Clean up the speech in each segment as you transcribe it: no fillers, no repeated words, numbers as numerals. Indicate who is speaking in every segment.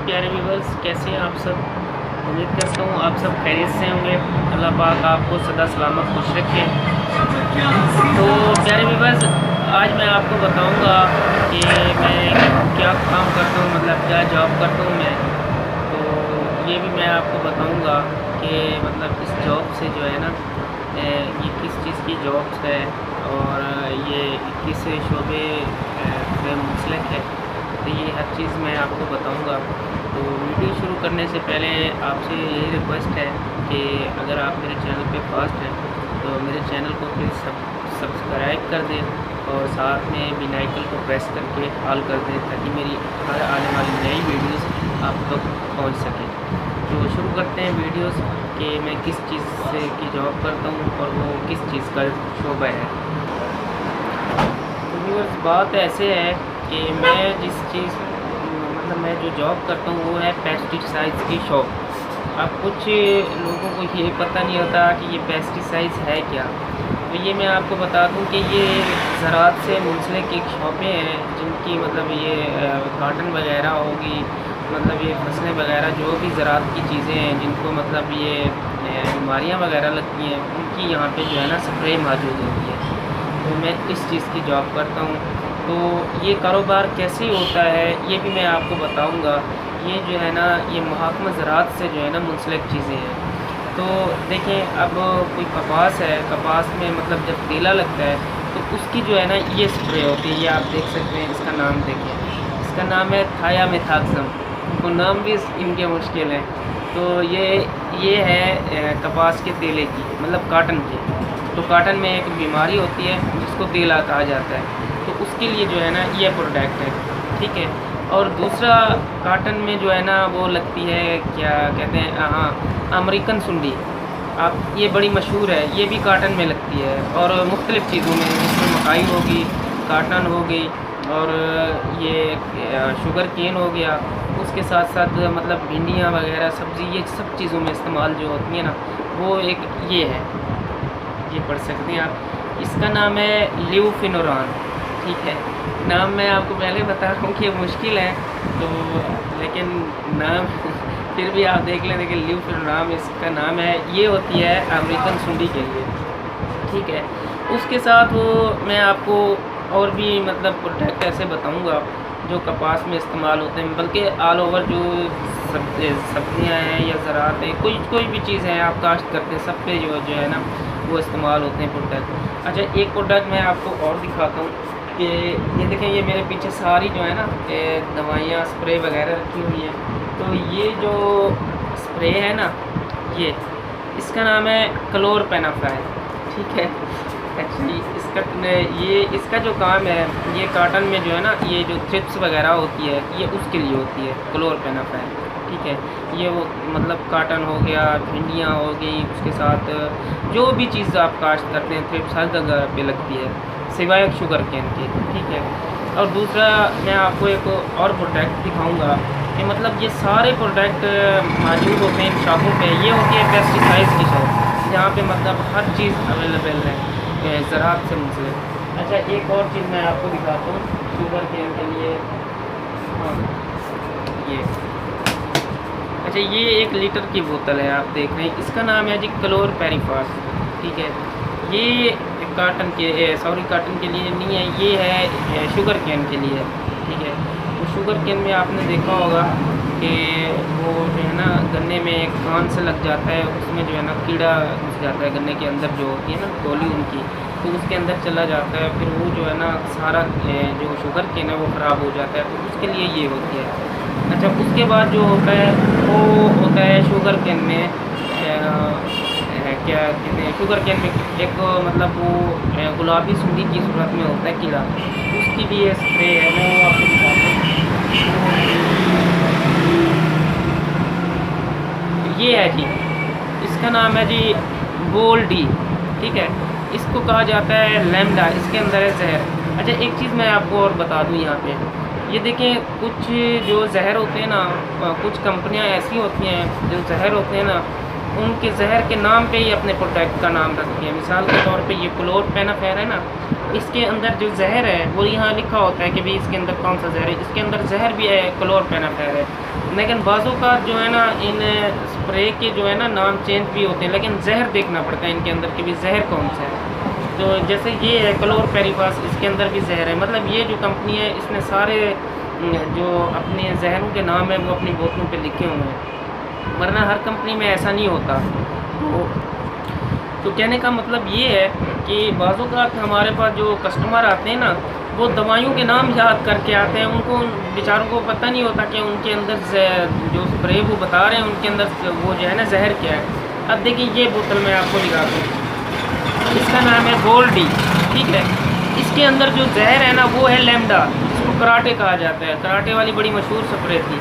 Speaker 1: प्यारे व्यूवर्स, कैसे हैं आप सब। उम्मीद करता हूँ आप सब खैरियत से होंगे। अल्लाह पाक आपको सदा सलामत खुश रखे। तो प्यारे व्यूवर्स, आज मैं आपको बताऊंगा कि मैं क्या काम करता हूँ, मतलब क्या जॉब करता हूँ मैं। तो ये भी मैं आपको बताऊंगा कि मतलब इस जॉब से जो है ना, ये किस चीज़ की जॉब है और ये किस शोबे से मुंसलिक है। तो ये हर चीज़ मैं आपको बताऊंगा। तो वीडियो शुरू करने से पहले आपसे यही रिक्वेस्ट है कि अगर आप मेरे चैनल पे फर्स्ट हैं तो मेरे चैनल को प्लीज़ सब्सक्राइब कर दें और साथ में बेल आइकन को प्रेस करके ऑल कर दें ताकि मेरी हर आने वाली नई वीडियोस आप तक पहुंच सके। तो शुरू करते हैं वीडियोस कि मैं किस चीज़ से की जॉब करता हूं और वो किस चीज़ का शोबा है। तो व्यूअर्स, बात ऐसे है कि मैं जिस चीज़ मतलब मैं जो जॉब करता हूँ वो है पेस्टिसाइड्स की शॉप। अब कुछ लोगों को ये पता नहीं होता कि ये पेस्टिसाइड्स है क्या। तो ये मैं आपको बता दूं कि ये ज़राअत से मुंसलिक एक शॉपें हैं जिनकी मतलब ये काटन वगैरह होगी, मतलब ये फसलें वगैरह जो भी ज़राअत की चीज़ें हैं जिनको मतलब ये बीमारियाँ वगैरह लगती हैं, उनकी यहाँ पे जो है ना स्प्रे मौजूद होती है। तो मैं इस चीज़ की जॉब करता हूँ। तो ये कारोबार कैसे होता है ये भी मैं आपको बताऊँगा। ये जो है ना, ये महकमा ज़राअत से जो है ना मुंसलिक चीज़ें हैं। तो देखें, अब कोई कपास है, कपास में मतलब जब तेला लगता है तो उसकी जो है ना ये स्प्रे होती है। ये आप देख सकते हैं, इसका नाम देखें, इसका नाम है थायामेथाक्सम। तो नाम भी इनके मुश्किल हैं। तो ये है कपास के तेले की, मतलब काटन की। तो काटन में एक बीमारी होती है जिसको तेला कहा जाता है, तो उसके लिए जो है ना ये प्रोडक्ट है, ठीक है। और दूसरा, काटन में जो है ना वो लगती है, क्या कहते हैं, हाँ, अमेरिकन सुंडी। आप, ये बड़ी मशहूर है, ये भी काटन में लगती है और मुख्तलिफ़ चीज़ों में, जिसमें मकाई होगी, काटन हो गई और ये शुगर केन हो गया। उसके साथ साथ मतलब भिंडियाँ वगैरह सब्ज़ी, ये सब चीज़ों में इस्तेमाल जो होती है ना, वो एक ये है, ये पढ़ सकते हैं आप। इसका नाम है ल्यूफिनोरान, ठीक है। नाम मैं आपको पहले बता रहा हूँ कि मुश्किल है, तो लेकिन नाम फिर भी आप देख लें। देखिए, ल्यूफिनोरान इसका नाम है। ये होती है अमेरिकन सुंडी के लिए, ठीक है। उसके साथ वो मैं आपको और भी मतलब प्रोडक्ट ऐसे बताऊंगा जो कपास में इस्तेमाल होते हैं, बल्कि ऑल ओवर जो सब्जियां हैं या ज़राअत है, कोई भी चीज़ है आप काश्त करते हैं, सब पे जो है ना वो इस्तेमाल होते हैं प्रोडक्ट। अच्छा, एक प्रोडक्ट मैं आपको और दिखाता हूँ कि ये देखें, ये मेरे पीछे सारी जो है ना दवाइयाँ स्प्रे वगैरह रखी हुई हैं। तो ये जो स्प्रे है ना, ये इसका नाम है क्लोरपेनाफ्राइन, ठीक है। एक्चुअली इसका जो काम है, ये काटन में जो है ना, ये जो थ्रिप्स वगैरह होती है ये उसके लिए होती है क्लोरपेनाफ्राइन, ठीक है। ये वो मतलब काटन हो गया, भिंडियाँ हो गई, उसके साथ जो भी चीज़ आप काश्त करते हैं थ्रिप्स हर जगह पे लगती है सिवाय शुगर केन के, ठीक है। और दूसरा, मैं आपको एक और प्रोडक्ट दिखाऊंगा कि मतलब ये सारे प्रोडक्ट मौजूद होते हैं शॉपों पे। ये होती है पेस्टिसाइड्स की शॉप, जहाँ पे मतलब हर चीज़ अवेलेबल है ज़राअत से मुंसलिक। अच्छा, एक और चीज़ मैं आपको दिखाता हूँ शुगर केन के लिए। हाँ, ये अच्छा, ये 1 लीटर की बोतल है, आप देख रहे हैं। इसका नाम है जी क्लोरपेनिफास, ठीक है। ये काटन के लिए नहीं है, ये है शुगर केन के लिए, ठीक है। तो शुगर केन में आपने देखा होगा कि वो जो है ना गन्ने में एक कान से लग जाता है, उसमें जो है ना कीड़ा घुस जाता है गन्ने के अंदर, जो होती है ना टोली उनकी, तो उसके अंदर चला जाता है। फिर वो जो है ना सारा जो शुगर केन है वो ख़राब हो जाता है, तो उसके लिए ये होती है। अच्छा, उसके बाद जो होता है वो होता है शुगर केन में क्या कहते हैं, शुगर केन में एक मतलब वो गुलाबी सुंडी की सूरत में होता है कीड़ा, उसकी भी ये स्प्रे है, मैं वो आपको दिखाता हूँ। ये है जी, इसका नाम है जी बोल्डी, ठीक है। इसको कहा जाता है लैम्डा, इसके अंदर है जहर। अच्छा, एक चीज़ मैं आपको और बता दूँ यहाँ पे, ये देखें, कुछ जो जहर होते हैं ना, कुछ कंपनियाँ ऐसी होती हैं जो जहर होते हैं ना उनके जहर के नाम पे ही अपने प्रोडक्ट का नाम रखती हैं। मिसाल के तौर पे ये क्लोरपेनाफेर है ना, इसके अंदर जो जहर है वो यहाँ लिखा होता है कि भाई इसके अंदर कौन सा जहर है, इसके अंदर जहर भी है क्लोरपेनाफेर है। लेकिन बाज़ों का जो है ना इन स्प्रे के जो है ना नाम चेंज भी होते हैं, लेकिन जहर देखना पड़ता है इनके अंदर कि भी जहर कौन सा है। तो जैसे ये है क्लोरपेरिफास, इसके अंदर भी जहर है। मतलब ये जो कंपनी है इसने सारे जो अपने जहरों के नाम है वो अपनी बोतलों पे लिखे हुए हैं, वरना हर कंपनी में ऐसा नहीं होता। तो कहने का मतलब ये है कि बाज़ों का हमारे पास जो कस्टमर आते हैं ना, वो दवाइयों के नाम याद करके आते हैं, उनको बेचारों को पता नहीं होता कि उनके अंदर जो स्प्रे वो बता रहे हैं उनके अंदर वो जो है ना जहर क्या है। अब देखिए ये बोतल मैं आपको दिखाता हूँ, इसका नाम है गोल्ड डी, ठीक है। इसके अंदर जो जहर है ना वो है लैम्डा, जिसको कराटे कहा जाता है, कराटे वाली बड़ी मशहूर स्प्रे थी,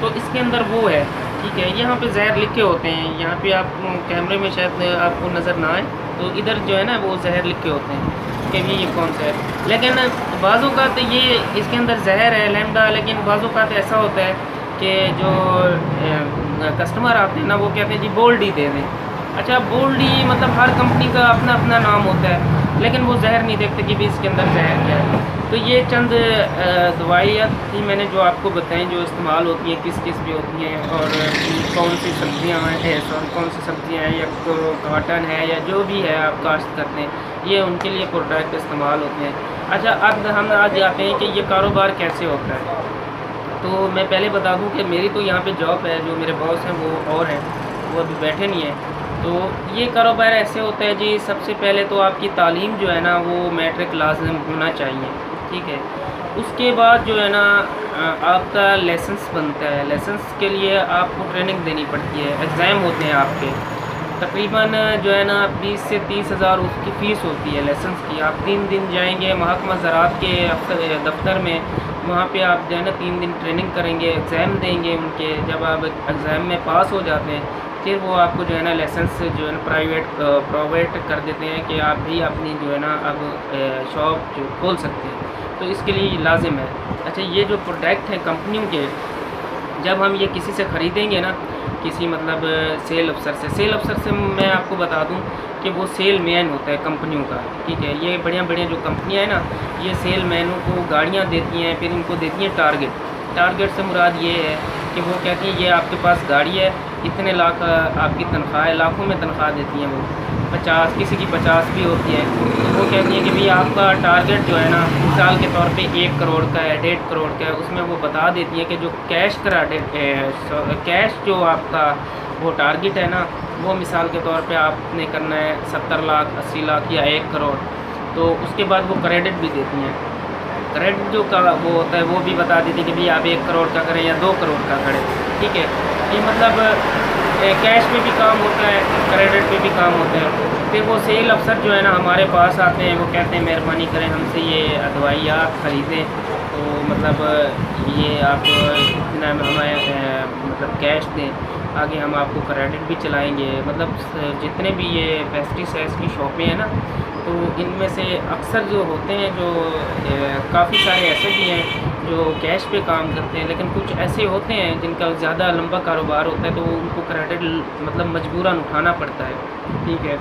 Speaker 1: तो इसके अंदर वो है, ठीक है। यहाँ पे जहर लिखे होते हैं, यहाँ पे आप कैमरे में शायद आपको नज़र ना आए, तो इधर जो है ना वो जहर लिखे होते हैं कि भी ये कौन सा है। लेकिन बाज़ों का तो ये इसके अंदर जहर है लैम्डा, लेकिन बाज़ों का तो ऐसा होता है कि जो कस्टमर आते हैं ना वो कहते हैं जी गोल्ड डी दे दें। अच्छा, गोल्ड डी मतलब हर कंपनी का अपना अपना नाम होता है, लेकिन वो जहर नहीं देखते कि भी इसके अंदर जहर क्या है। तो ये चंद दवाइयाँ थी मैंने जो आपको बताएं जो इस्तेमाल होती हैं, किस किस भी होती हैं, और कौन सी सब्जियाँ हैं, कौन सी सब्जियाँ हैं, या कॉटन है या जो भी है आप काश्त करते हैं, ये उनके लिए प्रोडक्ट इस्तेमाल होते हैं। अच्छा, अब हम आज जाते हैं कि ये कारोबार कैसे होता है। तो मैं पहले बता दूं कि मेरी तो यहाँ पे जॉब है, जो मेरे बॉस हैं वो और हैं, वो अभी बैठे नहीं हैं। तो ये कारोबार ऐसे होता है जी, सबसे पहले तो आपकी तालीम जो है ना वो मैट्रिक लाज़िम होना चाहिए, ठीक है। उसके बाद जो है ना आपका लाइसेंस बनता है, लाइसेंस के लिए आपको ट्रेनिंग देनी पड़ती है, एग्ज़ाम होते हैं आपके, तकरीबन जो है ना 20 से 30 हज़ार उसकी फ़ीस होती है लाइसेंस की। आप 3 दिन जाएंगे महकमा ज़राअत के दफ्तर में, वहाँ पे आप जो है ना 3 दिन ट्रेनिंग करेंगे, एग्ज़ाम देंगे उनके। जब आप एग्ज़ाम में पास हो जाते हैं फिर वो आपको जो है ना लाइसेंस जो है ना प्रोवाइड कर देते हैं कि आप भी अपनी जो है ना अब शॉप जो खोल सकते हैं। तो इसके लिए लाजिम है। अच्छा, ये जो प्रोडक्ट हैं कंपनियों के, जब हम ये किसी से ख़रीदेंगे ना, किसी मतलब सेल अफसर से मैं आपको बता दूं कि वो सेल मैन होता है कंपनियों का, ठीक है। ये बढ़िया बढ़िया जो कंपनियां हैं ना, ये सेल मैनों को गाड़ियां देती हैं, फिर उनको देती हैं टारगेट से मुराद ये है कि वो कहती हैं ये आपके पास गाड़ी है, इतने लाख आपकी तनख्वाह है, लाखों में तनख्वाह देती हैं वो, 50, किसी की 50 भी होती है। तो वो कहती हैं कि भाई आपका टारगेट जो है ना साल के तौर पे 1 करोड़ का है, 1.5 करोड़ का है। उसमें वो बता देती हैं कि जो कैश जो आपका वो टारगेट है ना, वो मिसाल के तौर पे आपने करना है 70 लाख, 80 लाख या 1 करोड़। तो उसके बाद वो क्रेडिट भी देती हैं। क्रेडिट जो का वो होता है वो भी बता देती है कि भाई आप 1 करोड़ का करें या 2 करोड़ का करें, ठीक है। ये मतलब कैश में भी काम होता है, क्रेडिट में भी काम होता है। फिर वो सेल अफसर जो है ना हमारे पास आते हैं, वो कहते हैं मेहरबानी करें हमसे ये दवाई आप ख़रीदें, तो मतलब ये आप इतना हमें मतलब कैश दें, आगे हम आपको क्रेडिट भी चलाएंगे। मतलब जितने भी ये पेस्टिसाइड्स की शॉपें हैं ना, तो इनमें से अक्सर जो होते हैं जो काफ़ी सारे ऐसे भी हैं जो कैश पे काम करते हैं, लेकिन कुछ ऐसे होते हैं जिनका ज़्यादा लंबा कारोबार होता है, तो उनको क्रेडिट मतलब मजबूरन उठाना पड़ता है, ठीक है।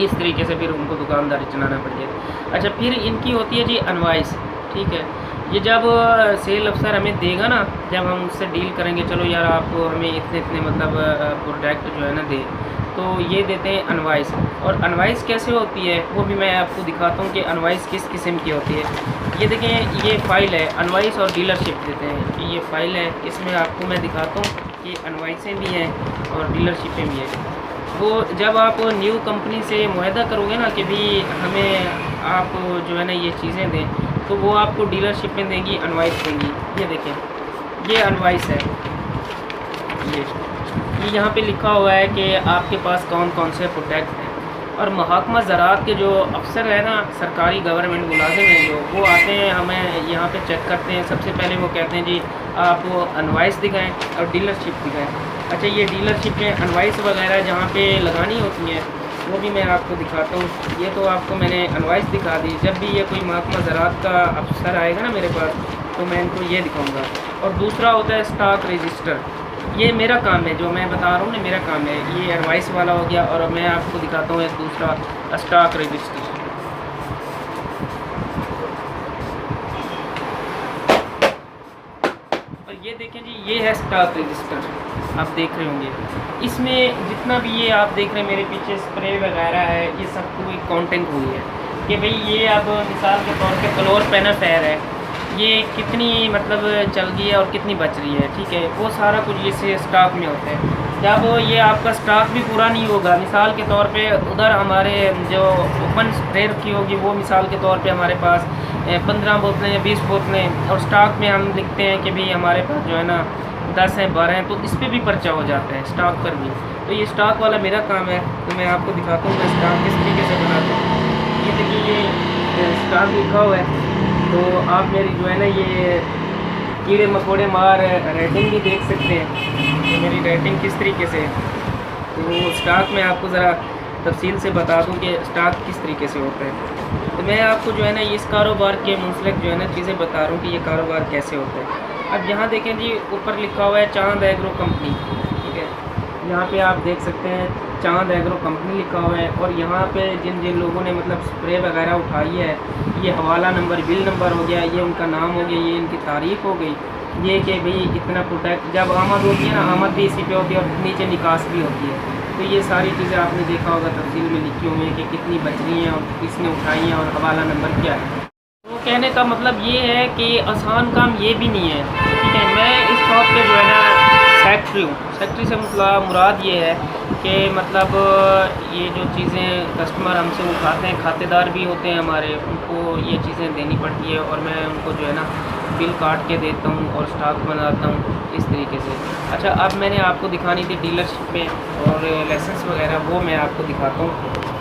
Speaker 1: इस तरीके से फिर उनको दुकानदारी चलाना पड़ती है। अच्छा, फिर इनकी होती है जी इनवॉइस, ठीक है। ये जब सेल अफसर हमें देगा ना, जब हम उससे डील करेंगे, चलो यार आप हमें इतने इतने मतलब प्रोडक्ट जो है ना दे, तो ये देते हैं इनवॉइस। और इनवॉइस कैसे होती है वो भी मैं आपको दिखाता हूँ कि इनवॉइस किस किस्म की होती है। ये देखें, ये फ़ाइल है, इनवॉइस और डीलरशिप देते हैं कि ये फ़ाइल है, इसमें आपको मैं दिखाता हूँ कि इनवॉइसें भी हैं और डीलरशिपें भी हैं। वो जब आप न्यू कंपनी से मुआहदा करोगे ना कि भी हमें आप जो है ना ये चीज़ें दें, तो वो आपको डीलरशिप में देंगी, इनवॉइस देंगी। ये देखें, ये इनवॉइस है, ये यहाँ पे लिखा हुआ है कि आपके पास कौन कौन से प्रोडक्ट हैं। और महकमा ज़राअत के जो अफसर है ना, सरकारी गवर्नमेंट मुलाजिम हैं जो, वो आते हैं हमें यहाँ पे चेक करते हैं। सबसे पहले वो कहते हैं जी आप इनवॉइस दिखाएं और डीलरशिप दिखाएं। अच्छा, ये डीलरशिप में इनवॉइस वगैरह जहाँ पे लगानी होती हैं वो भी मैं आपको दिखाता हूँ। ये तो आपको मैंने इनवॉइस दिखा दी। जब भी ये कोई महकमा ज़राअत का अफसर आएगा ना मेरे पास, तो मैं इनको ये दिखाऊँगा। और दूसरा होता है स्टॉक रजिस्टर। ये मेरा काम है, जो मैं बता रहा हूँ ना, मेरा काम है। ये एडवाइस वाला हो गया। और मैं आपको दिखाता हूँ एक दूसरा स्टॉक रजिस्टर। और ये देखें जी, ये है स्टॉक रजिस्टर, आप देख रहे होंगे। इसमें जितना भी ये आप देख रहे हैं मेरे पीछे स्प्रे वगैरह है, ये सब पूरी काउंटिंग हुई है कि भाई ये अब मिसाल के तौर पे क्लोरपेनाफेर है, ये कितनी मतलब चल गई है और कितनी बच रही है, ठीक है। वो सारा कुछ ये स्टॉक में होता है। जब ये आपका स्टॉक भी पूरा नहीं होगा, मिसाल के तौर पे उधर हमारे जो ओपन स्प्रे रखी होगी वो मिसाल के तौर पे हमारे पास 15 बोतलें या 20 बोतलें, और स्टॉक में हम लिखते हैं कि भाई हमारे पास जो है ना 10 हैं 12 हैं, तो इस पर भी पर्चा हो जाता है, स्टॉक पर भी। तो ये स्टॉक वाला मेरा काम है। तो मैं आपको दिखाता हूँ मैं स्टॉक किस तरीके से बनाता हूँ। ये देखिए, ये स्टॉक लिखा हुआ है। तो आप मेरी जो है ना ये कीड़े मकोड़े मार रेटिंग भी देख सकते हैं कि मेरी रेटिंग किस तरीके से है। तो स्टॉक में आपको ज़रा तफसील से बता दूं कि स्टॉक किस तरीके से होता है। तो मैं आपको जो है ना इस कारोबार के मुंसलिक जो है ना चीज़ें बता रहा हूँ कि ये कारोबार कैसे होता है। अब यहाँ देखें जी, ऊपर लिखा हुआ है चांद एग्रो कंपनी, ठीक है। यहाँ पे आप देख सकते हैं चांद एग्रो कंपनी लिखा हुआ है। और यहाँ पे जिन जिन लोगों ने मतलब स्प्रे वगैरह उठाई है, ये हवाला नंबर, बिल नंबर हो गया, ये उनका नाम हो गया, ये इनकी तारीख हो गई, ये कि भाई इतना प्रोडक्ट जब आमद होती है ना, आमद भी इसी पे होती है और नीचे निकास भी होती है। तो ये सारी चीज़ें आपने देखा होगा तफसील में लिखी हुई है कि कितनी बच रही हैं और किसने उठाई हैं और हवाला नंबर क्या है। तो कहने का मतलब ये है कि आसान काम ये भी नहीं है, ठीक है। मैं इस शॉप पे जो है ना सेक्रेटरी हूँ। सेक्रेटरी से मतलब मुराद ये है कि मतलब ये जो चीज़ें कस्टमर हमसे उठाते हैं, खातेदार भी होते हैं हमारे, उनको ये चीज़ें देनी पड़ती है और मैं उनको जो है ना बिल काट के देता हूँ और स्टॉक बनाता हूँ इस तरीके से। अच्छा, अब मैंने आपको दिखानी थी डीलरशिप में और लाइसेंस वगैरह, वो मैं आपको दिखाता हूँ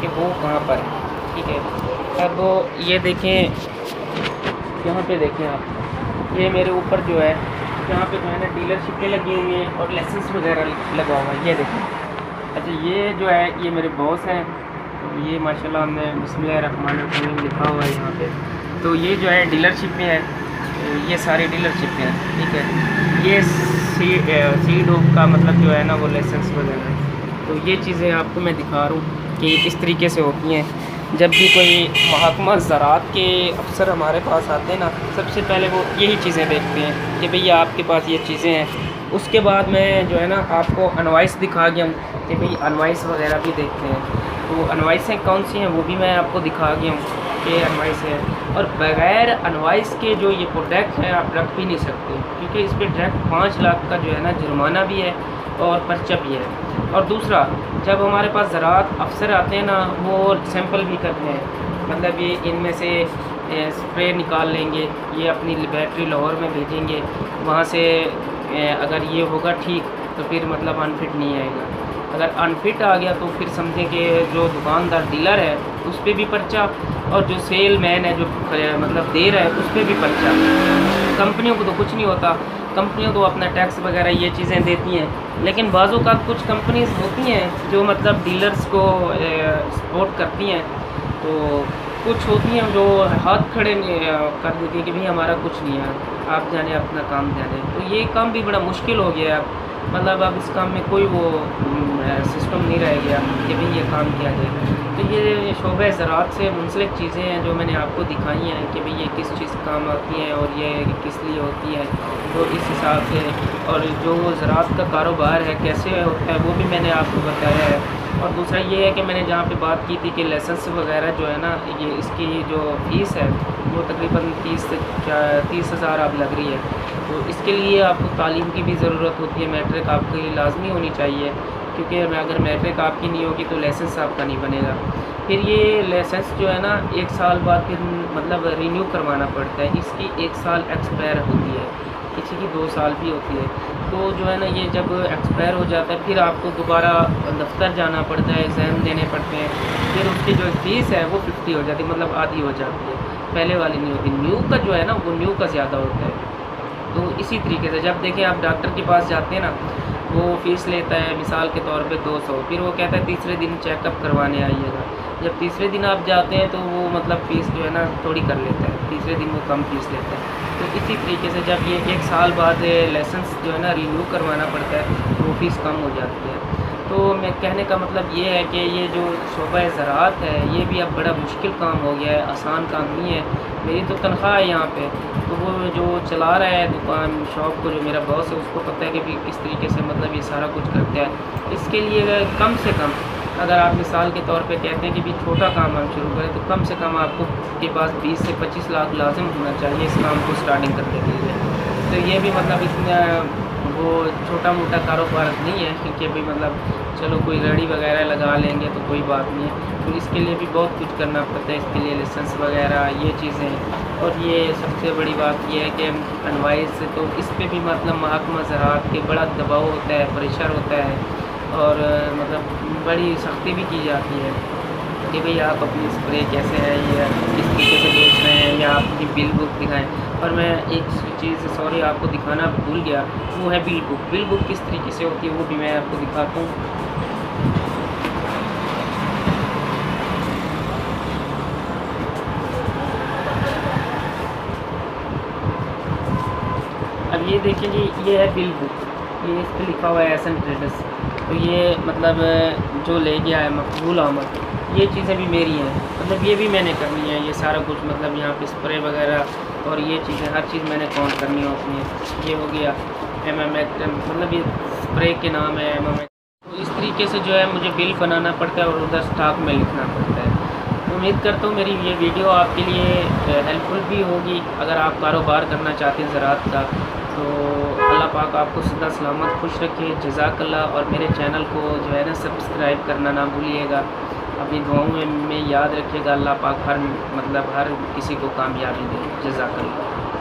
Speaker 1: कि वो कहाँ पर है, ठीक है। अब ये देखें, यहाँ पे देखें आप, ये मेरे ऊपर जो है यहाँ पे जो है ना डीलरशिपें लगी हुई हैं और लाइसेंस वगैरह लगा हुआ है, ये देखें। अच्छा, ये जो है ये मेरे बॉस हैं। तो ये माशाल्लाह हमने बिस्मिल्लाहिर्रहमानिर्रहीम लिखा हुआ है यहाँ पे। तो ये जो है डीलरशिप में है, ये सारी डीलरशिप हैं, ठीक है। ये सी डॉग का मतलब जो है ना वो लाइसेंस वगैरह है। तो ये चीज़ें आपको मैं दिखा रहा हूँ कि इस तरीके से होती हैं। जब भी कोई महकमा ज़राअत के अफसर हमारे पास आते हैं ना, सबसे पहले वो यही चीज़ें देखते हैं कि भैया आपके पास ये चीज़ें हैं। उसके बाद मैं जो है ना आपको अनवाइस दिखा गया हूँ कि भाई अनवाइस वगैरह भी देखते हैं। तो अनवाइसें कौन सी हैं वो भी मैं आपको दिखा गया हूँ कि अनवाइस है। और बग़ैर अनवाइस के जो ये प्रोडक्ट है आप रख भी नहीं सकते, क्योंकि इस पर डायरेक्ट 5 लाख का जो है ना जुर्माना भी है और पर्चा भी है। और दूसरा, जब हमारे पास ज़राअत अफसर आते हैं ना, वो सैंपल भी करते हैं, मतलब ये इनमें से स्प्रे निकाल लेंगे, ये अपनी लेबॉरेटरी लाहौर में भेजेंगे, वहाँ से अगर ये होगा ठीक तो फिर मतलब अनफिट नहीं आएगा। अगर अनफिट आ गया तो फिर समझें कि जो दुकानदार डीलर है उस पर भी पर्चा, और जो सेल मैन है जो मतलब दे रहा है उस पर भी पर्चा। कंपनियों को तो कुछ नहीं होता, कंपनियों तो अपना टैक्स वगैरह ये चीज़ें देती हैं। लेकिन बाज़ों का कुछ कंपनीज होती हैं जो मतलब डीलर्स को सपोर्ट करती हैं, तो कुछ होती हैं जो हाथ खड़े कर देती हैं कि भाई हमारा कुछ नहीं है, आप जाने अपना काम जाने। तो ये काम भी बड़ा मुश्किल हो गया है। मतलब अब इस काम में कोई वो सिस्टम नहीं रह गया कि भाई ये काम किया जाए। तो ये शोबे ज़राअत से मुंसलिक चीज़ें हैं जो मैंने आपको दिखाई हैं कि भाई ये किस चीज़ काम आती हैं और ये किस लिए होती है। तो इस हिसाब से, और जो ज़राअत का कारोबार है कैसे होता है वो भी मैंने आपको बताया है। और दूसरा ये है कि मैंने जहाँ पे बात की थी कि लाइसेंस वगैरह जो है ना, ये इसकी जो फ़ीस है वो तकरीबन 30,000 अब लग रही है। तो इसके लिए आपको तालीम की भी ज़रूरत होती है, मैट्रिक आपकी लाजमी होनी चाहिए, क्योंकि अगर मैट्रिक आपकी नहीं होगी तो लाइसेंस आपका नहीं बनेगा। फिर ये लाइसेंस जो है ना 1 साल बाद फिर मतलब रिन्यू करवाना पड़ता है, इसकी 1 साल एक्सपायर होती है, किसी की 2 साल भी होती है। तो जो है ना ये जब एक्सपायर हो जाता है फिर आपको दोबारा दफ्तर जाना पड़ता है, एग्ज़ाम देने पड़ते हैं, फिर उसकी जो फ़ीस है वो 50 हो जाती है, मतलब आधी हो जाती है, पहले वाली नहीं होती। न्यू का जो है ना वो न्यू का ज़्यादा होता है। तो इसी तरीके से जब देखें आप डॉक्टर के पास जाते हैं ना, वो फ़ीस लेता है मिसाल के तौर पे 200, फिर वो कहता है तीसरे दिन चेकअप करवाने आइएगा। जब तीसरे दिन आप जाते हैं तो वो मतलब फ़ीस जो है ना थोड़ी कर लेता है, तीसरे दिन वो कम फ़ीस लेता है। तो इसी तरीके से जब ये 1 साल बाद लाइसेंस जो है ना रिन्यू करवाना पड़ता है तो फ़ीस कम हो जाती है। तो मैं कहने का मतलब ये है कि ये जो शोबा ज़राअत है ये भी अब बड़ा मुश्किल काम हो गया है, आसान काम नहीं है। मेरी तो तनख्वाह है यहाँ पे, तो वो जो चला रहा है दुकान शॉप को, जो मेरा बॉस है, उसको पता है कि भी किस तरीके से मतलब ये सारा कुछ करता है। इसके लिए कम से कम अगर आप मिसाल के तौर पे कहते हैं कि भी छोटा काम हम शुरू करें, तो कम से कम आपको के पास 20 से 25 लाख लाजिम होना चाहिए इस काम को स्टार्टिंग करने के लिए। तो ये भी मतलब इतना वो छोटा मोटा कारोबार नहीं है, क्योंकि भाई मतलब चलो कोई रेडी वगैरह लगा लेंगे तो कोई बात नहीं है। तो इसके लिए भी बहुत कुछ करना पड़ता है, इसके लिए लाइसेंस वगैरह ये चीज़ें। और ये सबसे बड़ी बात ये है कि एनवाइस से तो इस पे भी मतलब महकमा ज़राअत के बड़ा दबाव होता है, प्रेशर होता है, और मतलब बड़ी सख्ती भी की जाती है कि भाई आप अपनी स्प्रे कैसे है या किस तरीके से बेच रहे हैं, या आपकी बिल बुक दिखाएं। और मैं एक चीज़ सॉरी आपको दिखाना भूल गया, वो है बिल बुक। बिल बुक किस तरीके से होती है वो भी मैं आपको दिखाता हूँ। अब ये देखें जी, ये है बिल बुक, ये इस पर लिखा हुआ है एसन ट्रेडर्स। तो ये मतलब जो ले गया है मकबूल आमद, ये चीज़ें भी मेरी हैं, मतलब ये भी मैंने करनी है। ये सारा कुछ मतलब यहाँ पे स्प्रे वगैरह और ये चीज़ें हर चीज़ मैंने काउंट करनी है उसमें। ये हो गया मतलब ये स्प्रे के नाम है तो इस तरीके से जो है मुझे बिल बनाना पड़ता है और उधर स्टॉक में लिखना पड़ता है। तो उम्मीद करता हूँ मेरी ये वीडियो आपके लिए हेल्पफुल भी होगी अगर आप कारोबार करना चाहते हैं ज़राअत का। तो अल्लाह पाक आपको सदा सलामत खुश रखे, जज़ाकल्लाह। और मेरे चैनल को जो है ना सब्सक्राइब करना ना भूलिएगा। अपनी दुआओं में याद रखिएगा। अल्लाह पाक हर किसी को कामयाबी दे। जज़ाकल्लाह।